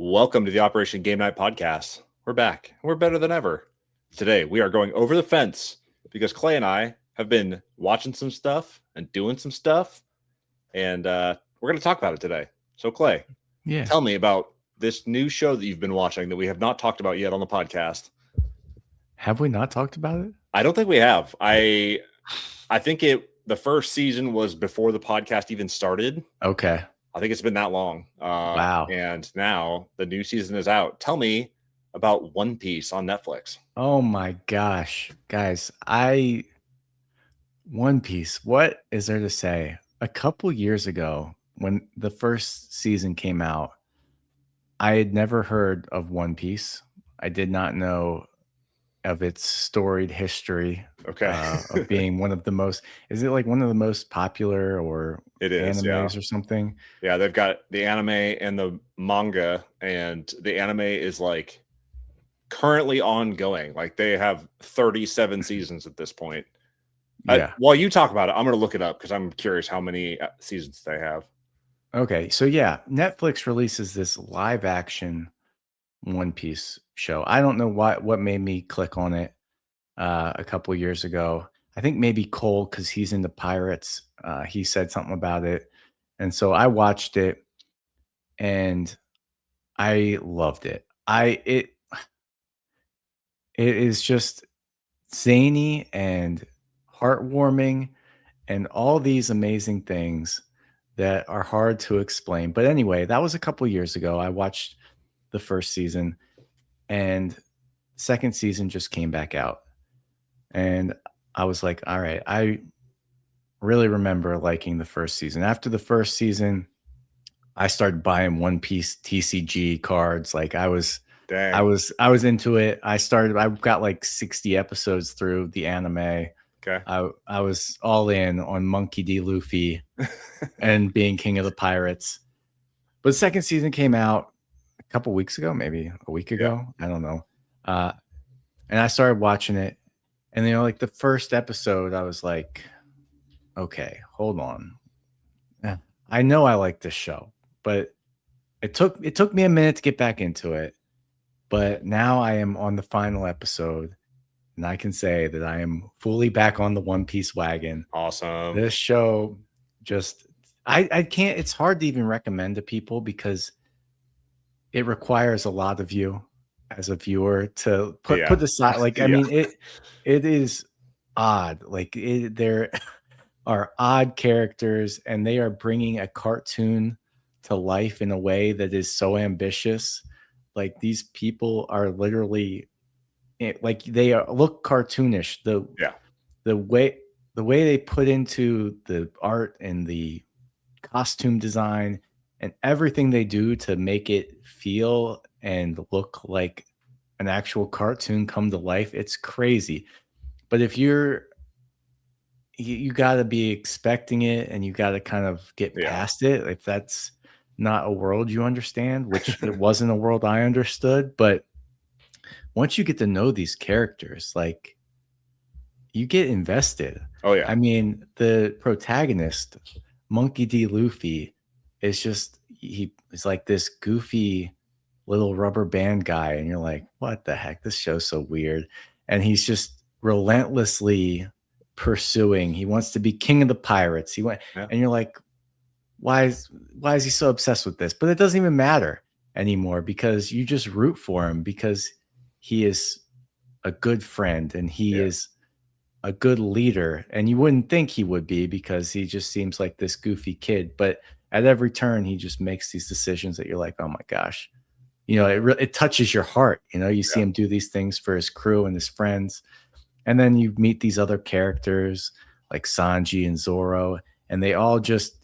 Welcome to the Operation Game Night podcast. We're back. We're better than ever. Today, we are going over the fence because Clay and I have been watching some stuff and doing some stuff, and we're going to talk about it today. So, Clay, tell me about this new show that you've been watching that we have not talked about yet on the podcast. Have we not talked about it? I don't think we have. I think the first season was before the podcast even started. Okay. I think it's been that long. Wow. And now the new season is out. Tell me about One Piece on Netflix. Oh my gosh. Guys, One Piece, what is there to say? A couple years ago, when the first season came out, I had never heard of One Piece. I did not know of its storied history. Okay. Of being one of the most, is it like one of the most popular or It is, animes or something? Yeah, they've got the anime and the manga, and the anime is like currently ongoing. Like they have 37 seasons at this point. Yeah. While you talk about it, I'm going to look it up because I'm curious how many seasons they have. Okay. So yeah, Netflix releases this live action One Piece show. I don't know what made me click on it a couple years ago. I think maybe Cole, because he's into pirates. He said something about it, and so I watched it, and I loved it. It is just zany and heartwarming, and all these amazing things that are hard to explain. But anyway, that was a couple years ago. I watched the first season, and second season just came back out. And I was like, all right, I really remember liking the first season. After the first season, I started buying One Piece TCG cards. Like I was into it. I got like 60 episodes through the anime. Okay. I was all in on Monkey D. Luffy and being king of the pirates. But the second season came out a couple weeks ago, maybe a week ago. I don't know. And I started watching it. And like the first episode, I was like, okay, hold on. I know I like this show, but it took me a minute to get back into it. But now I am on the final episode, and I can say that I am fully back on the One Piece wagon. Awesome. This show just I can't, it's hard to even recommend to people because it requires a lot of you as a viewer to put aside. Like, I mean, it is odd. Like there are odd characters, and they are bringing a cartoon to life in a way that is so ambitious. Like these people are literally like look cartoonish. The way they put into the art and the costume design and everything they do to make it feel and look like an actual cartoon come to life, it's crazy. But if you got to be expecting it, and you got to kind of get past it if that's not a world you understand, which it wasn't a world I understood. But once you get to know these characters, like, you get invested. Oh yeah. I mean, the protagonist, Monkey D. Luffy, is just he's like this goofy little rubber band guy, and you're like, what the heck? This show's so weird. And he's just relentlessly pursuing. He wants to be king of the pirates. And you're like, why is he so obsessed with this? But it doesn't even matter anymore because you just root for him because he is a good friend, and he is a good leader. And you wouldn't think he would be because he just seems like this goofy kid. But at every turn, he just makes these decisions that you're like, oh my gosh, it touches your heart. You see him do these things for his crew and his friends. And then you meet these other characters like Sanji and Zoro, and they all just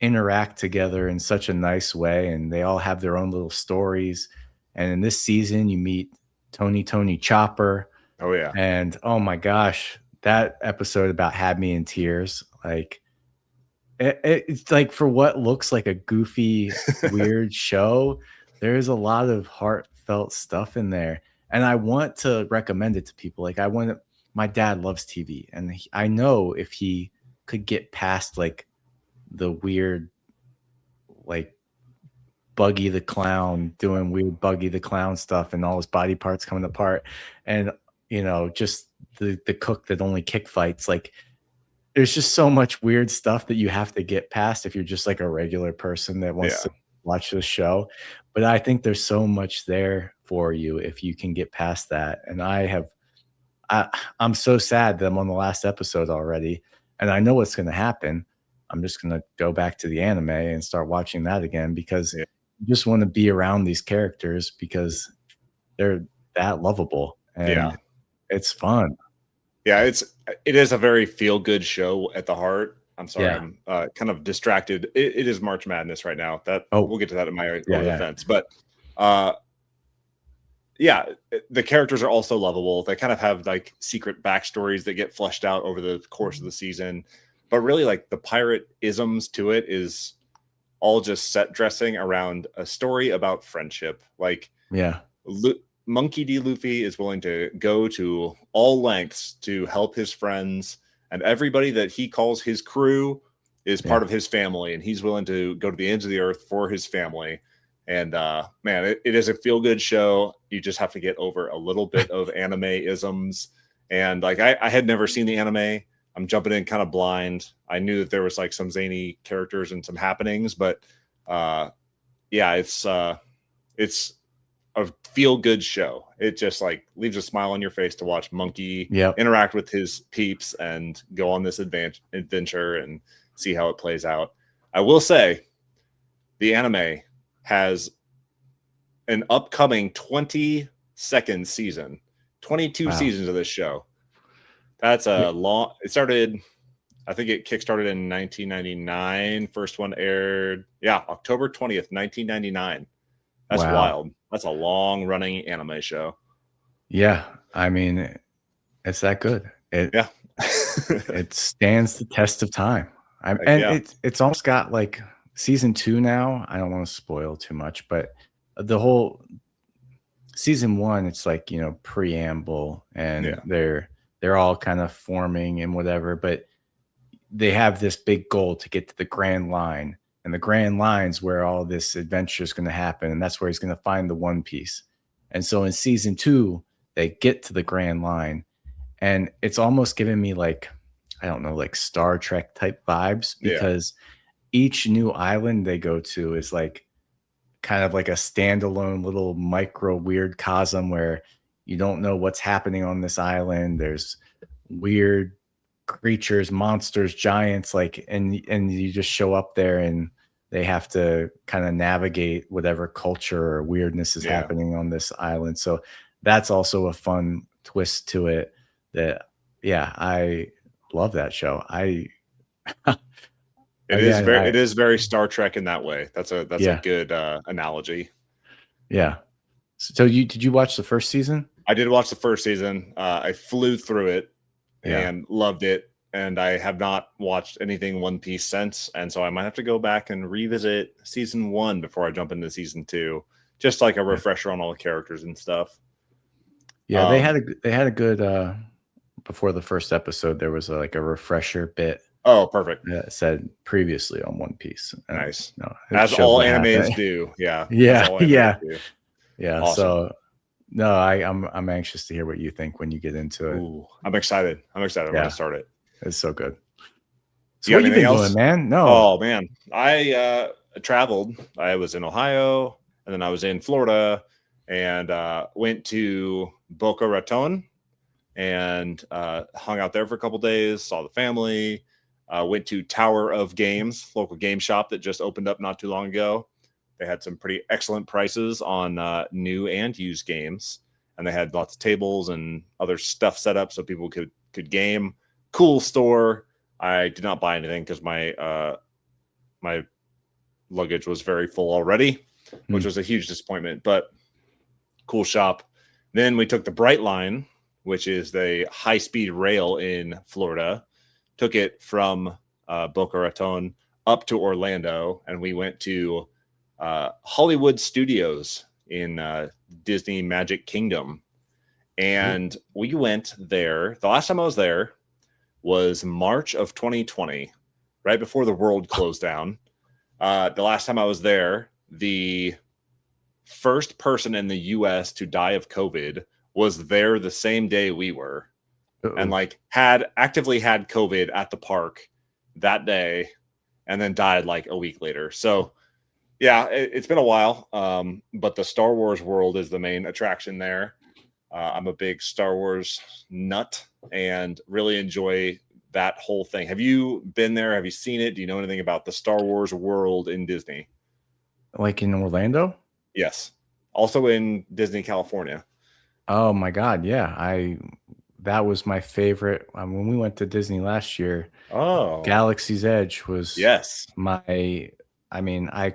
interact together in such a nice way, and they all have their own little stories. And in this season, you meet Tony Chopper. Oh yeah. And oh my gosh, that episode about had me in tears. Like it's like, for what looks like a goofy, weird show, there's a lot of heartfelt stuff in there. And I want to recommend it to people. Like my dad loves TV, and I know if he could get past like the weird, like Buggy the Clown doing weird Buggy the Clown stuff and all his body parts coming apart, and just the cook that only kick fights. Like, there's just so much weird stuff that you have to get past if you're just like a regular person that wants to watch the show. But I think there's so much there for you if you can get past that. And I'm so sad that I'm on the last episode already, and I know what's going to happen. I'm just going to go back to the anime and start watching that again because you just want to be around these characters because they're that lovable and it's fun. Yeah, it is a very feel good show at the heart. I'm sorry, I'm kind of distracted. It is March Madness right now. We'll get to that in my over the fence, but the characters are also lovable. They kind of have like secret backstories that get fleshed out over the course of the season, but really like the pirate isms to it is all just set dressing around a story about friendship. Like, Monkey D. Luffy is willing to go to all lengths to help his friends, and everybody that he calls his crew is part of his family, and he's willing to go to the ends of the earth for his family. And man, it is a feel-good show. You just have to get over a little bit of anime isms. And like I had never seen the anime. I'm jumping in kind of blind. I knew that there was like some zany characters and some happenings, but it's a feel-good show. It just like leaves a smile on your face to watch Monkey interact with his peeps and go on this adventure and see how it plays out. I will say the anime has an upcoming 22nd season, 22 seasons of this show. That's a long. It started, I think it kickstarted in 1999. First one aired, October 20th, 1999. That's wild. That's a long running anime show. Yeah. I mean, it's that good. It stands the test of time. It's almost got like season 2 now. I don't want to spoil too much, but the whole season 1, it's like, preamble and they're all kind of forming and whatever, but they have this big goal to get to the Grand Line. And the Grand Line's where all this adventure is going to happen. And that's where he's going to find the One Piece. And so in season 2, they get to the Grand Line. And it's almost giving me like, I don't know, like Star Trek type vibes because each new island they go to is like kind of like a standalone little micro weird cosm where you don't know what's happening on this island. There's weird creatures, monsters, giants, like, and you just show up there and they have to kind of navigate whatever culture or weirdness is happening on this island. So that's also a fun twist to it that I love that show. It is very Star Trek in that way. That's a good analogy. So did you watch the first season? I did watch the first season. I flew through it and loved it. And I have not watched anything One Piece since. And so I might have to go back and revisit season 1 before I jump into season 2, just like a refresher on all the characters and stuff. Yeah, they had a good before the first episode, there was like a refresher bit. Oh, perfect. That said previously on One Piece. Nice. As all animes do. Yeah. Awesome. So no, I'm anxious to hear what you think when you get into it. Ooh, I'm excited. I'm going to start it. It's so good. So what have you been doing, man? No. Oh man, I traveled. I was in Ohio, and then I was in Florida, and went to Boca Raton, and hung out there for a couple days. Saw the family. Went to Tower of Games, local game shop that just opened up not too long ago. They had some pretty excellent prices on new and used games, and they had lots of tables and other stuff set up so people could game. Cool store. I did not buy anything because my luggage was very full already, which was a huge disappointment, but cool shop. Then we took the Bright Line, which is the high-speed rail in Florida, took it from Boca Raton up to Orlando, and we went to Hollywood Studios in Disney Magic Kingdom. And we went there. The last time I was there was March of 2020, right before the world closed down. The last time I was there, the first person in the US to die of COVID was there the same day we were. And like had actively had COVID at the park that day and then died like a week later. So yeah, it's been a while. But the Star Wars world is the main attraction there. I'm a big Star Wars nut and really enjoy that whole thing. Have you been there? Have you seen it? Do you know anything about the Star Wars world in Disney? Like in Orlando? Yes. Also in Disney, California. Oh my God. Yeah. That was my favorite. When we went to Disney last year, Galaxy's Edge was I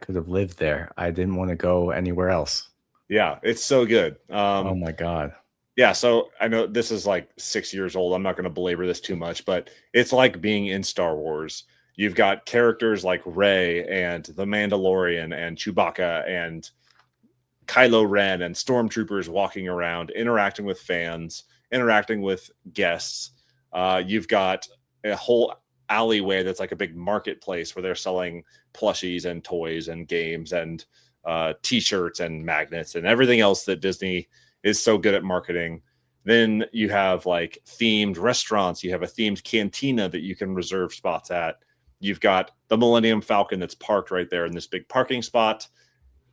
could have lived there. I didn't want to go anywhere else. Yeah, it's so good. Oh my God. Yeah, so I know this is like 6 years old. I'm not going to belabor this too much, but it's like being in Star Wars. You've got characters like Rey and the Mandalorian and Chewbacca and Kylo Ren and stormtroopers walking around, interacting with fans, interacting with guests. You've got a whole alleyway that's like a big marketplace where they're selling plushies and toys and games and t-shirts and magnets and everything else that Disney is so good at marketing. Then you have like themed restaurants. You have a themed cantina that you can reserve spots at. You've got the Millennium Falcon that's parked right there in this big parking spot.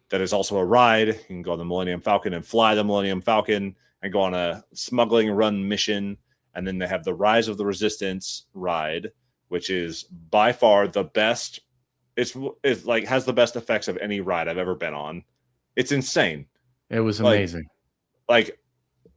That is also a ride. You can go on the Millennium Falcon and fly the Millennium Falcon and go on a smuggling run mission. And then they have the Rise of the Resistance ride, which is by far the best. It's like has the best effects of any ride I've ever been on. It's insane. It was amazing. Like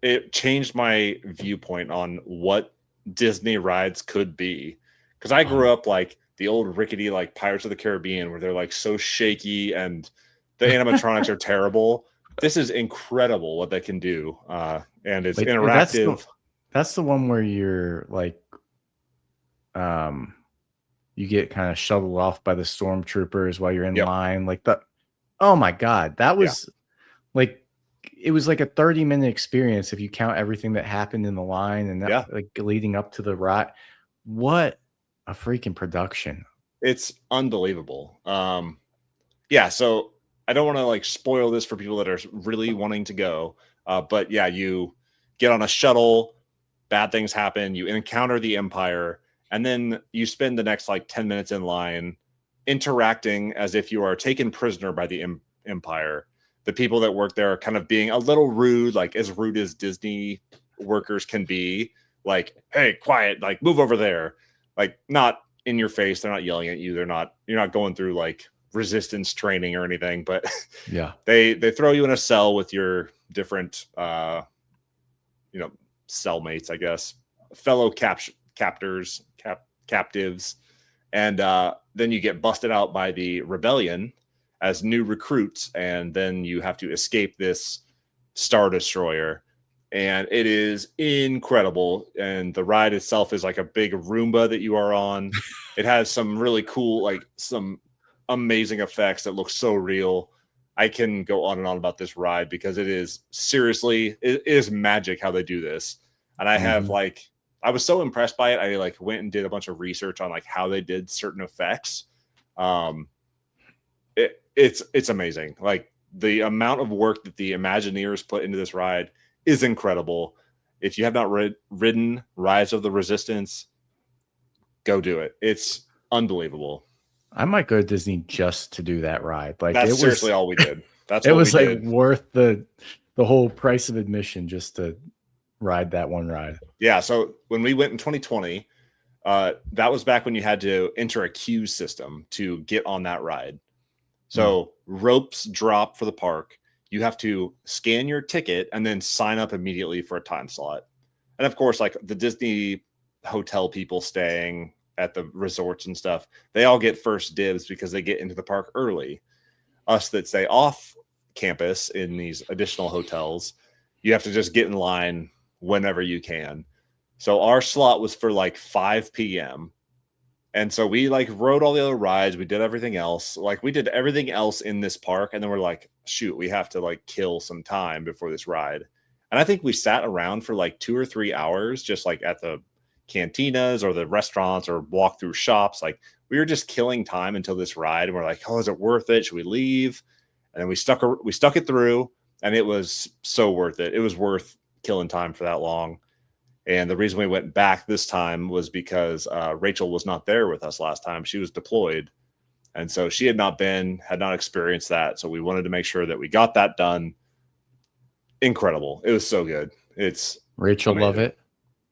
it changed my viewpoint on what Disney rides could be. Because I grew up like the old rickety like Pirates of the Caribbean where they're like so shaky and the animatronics are terrible. This is incredible what they can do. And it's like, interactive. That's the one where you're like, you get kind of shuttled off by the stormtroopers while you're in line. Like oh my God, that was like, it was like a 30-minute experience if you count everything that happened in the line and that, like leading up to the ride. What a freaking production. It's unbelievable. So I don't want to like spoil this for people that are really wanting to go. But yeah, you get on a shuttle, bad things happen, you encounter the Empire, and then you spend the next like 10 minutes in line interacting as if you are taken prisoner by the Empire. The people that work there are kind of being a little rude, like as rude as Disney workers can be. Like, hey, quiet, like move over there. Like not in your face. They're not yelling at you. You're not going through like resistance training or anything, but they throw you in a cell with your different cellmates, I guess, fellow captives, and then you get busted out by the rebellion as new recruits, and then you have to escape this Star Destroyer, and it is incredible. And the ride itself is like a big Roomba that you are on. It has some really cool, like some amazing effects that look so real. I can go on and on about this ride because it is magic how they do this. And I have I was so impressed by it. I like went and did a bunch of research on like how they did certain effects. It's amazing. Like the amount of work that the Imagineers put into this ride is incredible. If you have not ridden Rise of the Resistance, go do it. It's unbelievable. I might go to Disney just to do that ride. Like that's seriously all we did. That's it was like worth the whole price of admission just to ride that one ride. Yeah. So when we went in 2020, that was back when you had to enter a queue system to get on that ride. So ropes drop for the park. You have to scan your ticket and then sign up immediately for a time slot. And of course, like the Disney hotel people staying at the resorts and stuff, they all get first dibs because they get into the park early. Us that stay off campus in these additional hotels, you have to just get in line whenever you can. So our slot was for like 5 p.m. And so we like rode all the other rides. We did everything else. Like we did everything else in this park. And then we're like, shoot, we have to like kill some time before this ride. And I think we sat around for like 2 or 3 hours, just like at the cantinas or the restaurants or walk through shops. Like we were just killing time until this ride. And we're like, oh, is it worth it? Should we leave? and then we stuck it through, and it was so worth it. It was worth killing time for that long. And the reason we went back this time was because Rachel was not there with us last time. She was deployed. And so she had not experienced that. So we wanted to make sure that we got that done. Incredible. It was so good. It's Rachel amazing. Love it.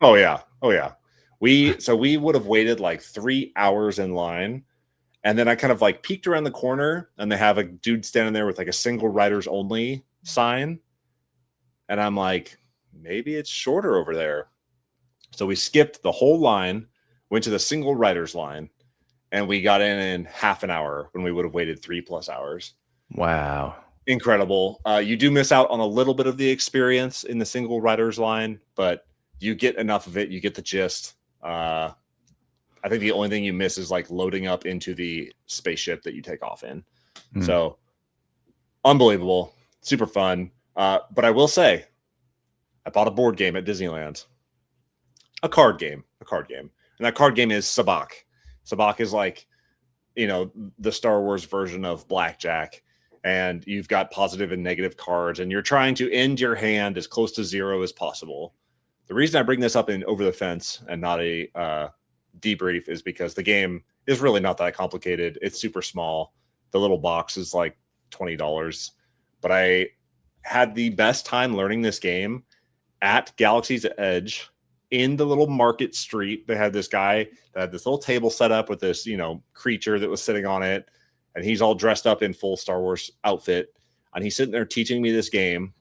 Oh yeah. Oh yeah. We would have waited like 3 hours in line. And then I kind of like peeked around the corner, and they have a dude standing there with like a single riders only sign. And I'm like, maybe it's shorter over there. So we skipped the whole line, went to the single riders line, and we got in half an hour when we would have waited 3+ hours. Wow. Incredible. You do miss out on a little bit of the experience in the single riders line, but you get enough of it. You get the gist. I think the only thing you miss is like loading up into the spaceship that you take off in. So unbelievable. Super fun. But I will say, I bought a board game at Disneyland. A card game. And that card game is Sabacc. Sabacc is like, the Star Wars version of blackjack. And you've got positive and negative cards, and you're trying to end your hand as close to 0 as possible. The reason I bring this up in Over the Fence and not a debrief is because the game is really not that complicated. It's super small. The little box is like $20. But I had the best time learning this game at Galaxy's Edge in the little market street. They had this guy that had this little table set up with this, creature that was sitting on it. And he's all dressed up in full Star Wars outfit. And he's sitting there teaching me this game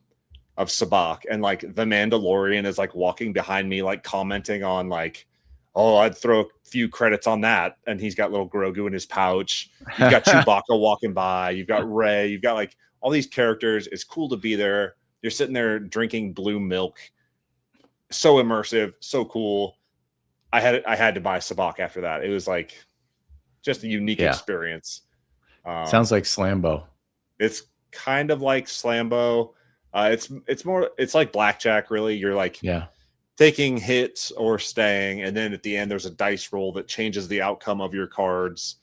of Sabacc. And like the Mandalorian is like walking behind me, like commenting on like, oh, I'd throw a few credits on that. And he's got little Grogu in his pouch. You've got Chewbacca walking by. You've got Rey. You've got like all these characters. It's cool to be there. You're sitting there drinking blue milk. So immersive, so cool. I had to buy Sabacc after that. It was like just a unique experience. Sounds like Slambo. It's kind of like Slambo. It's like blackjack, really. You're like taking hits or staying, and then at the end there's a dice roll that changes the outcome of your cards.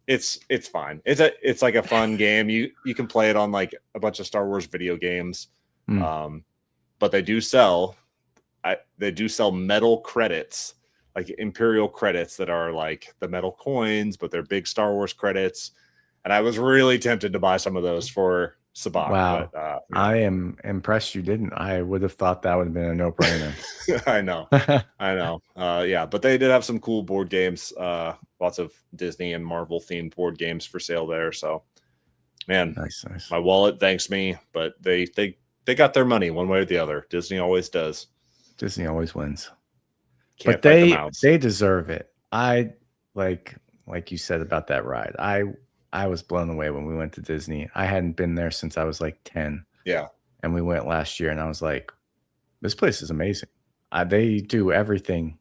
It's fine. It's like a fun game. You can play it on like a bunch of Star Wars video games. But they do sell metal credits, like Imperial credits that are like the metal coins, but they're big Star Wars credits. And I was really tempted to buy some of those for Sabacc. Wow. But, I am impressed you didn't. I would have thought that would have been a no-brainer. I know. But they did have some cool board games. Lots of Disney and Marvel themed board games for sale there. So, man, nice. My wallet thanks me, but they got their money one way or the other. Disney always does. Disney always wins. Can't but they deserve it. I like you said about that ride. I was blown away when we went to Disney. I hadn't been there since I was like 10. Yeah. And we went last year, and I was like, this place is amazing. They do everything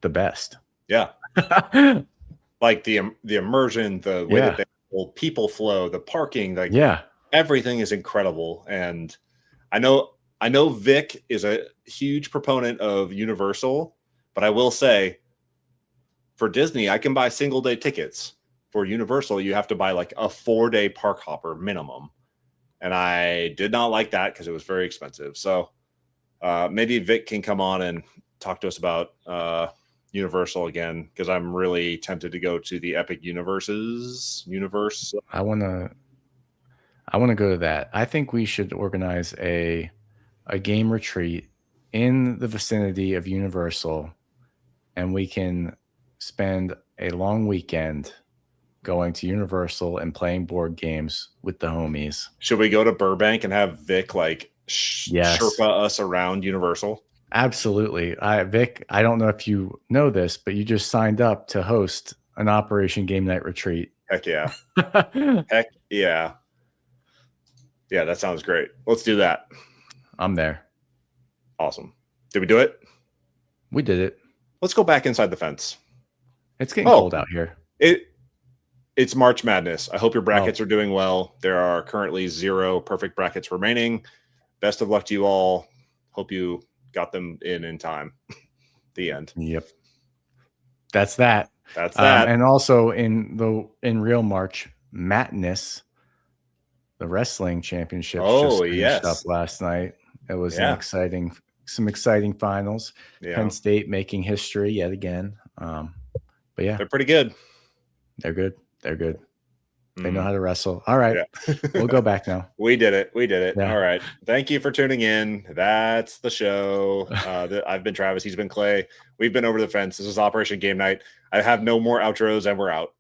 the best. Yeah. Like the immersion, the way that they people flow, the parking, like everything is incredible. And I know Vic is a huge proponent of Universal, but I will say for Disney, I can buy single day tickets. For Universal, you have to buy like a 4-day park hopper minimum. And I did not like that because it was very expensive. So maybe Vic can come on and talk to us about Universal again, because I'm really tempted to go to the Epic Universe. I want to go to that. I think we should organize a game retreat in the vicinity of Universal, and we can spend a long weekend going to Universal and playing board games with the homies. Should we go to Burbank and have Vic like Sherpa us around Universal? Absolutely. Vic, I don't know if you know this, but you just signed up to host an Operation Game Night retreat. Heck yeah. Heck yeah. Yeah, that sounds great. Let's do that. I'm there. Awesome. Did we do it? We did it. Let's go back inside the fence. It's getting cold out here. It's March Madness. I hope your brackets are doing well. There are currently 0 perfect brackets remaining. Best of luck to you all. Hope you got them in time. The end. Yep. That's that. And also in real March Madness, wrestling championships Oh, just finished up yes. last night. It was Yeah. some exciting finals. Yeah. Penn State making history yet again. But yeah, they're pretty good. They're good. They're good. They know how to wrestle. All right. Yeah. We'll go back now. We did it. We did it. Yeah. All right. Thank you for tuning in. That's the show. I've been Travis. He's been Clay. We've been Over the Fence. This is Operation Game Night. I have no more outros, and we're out.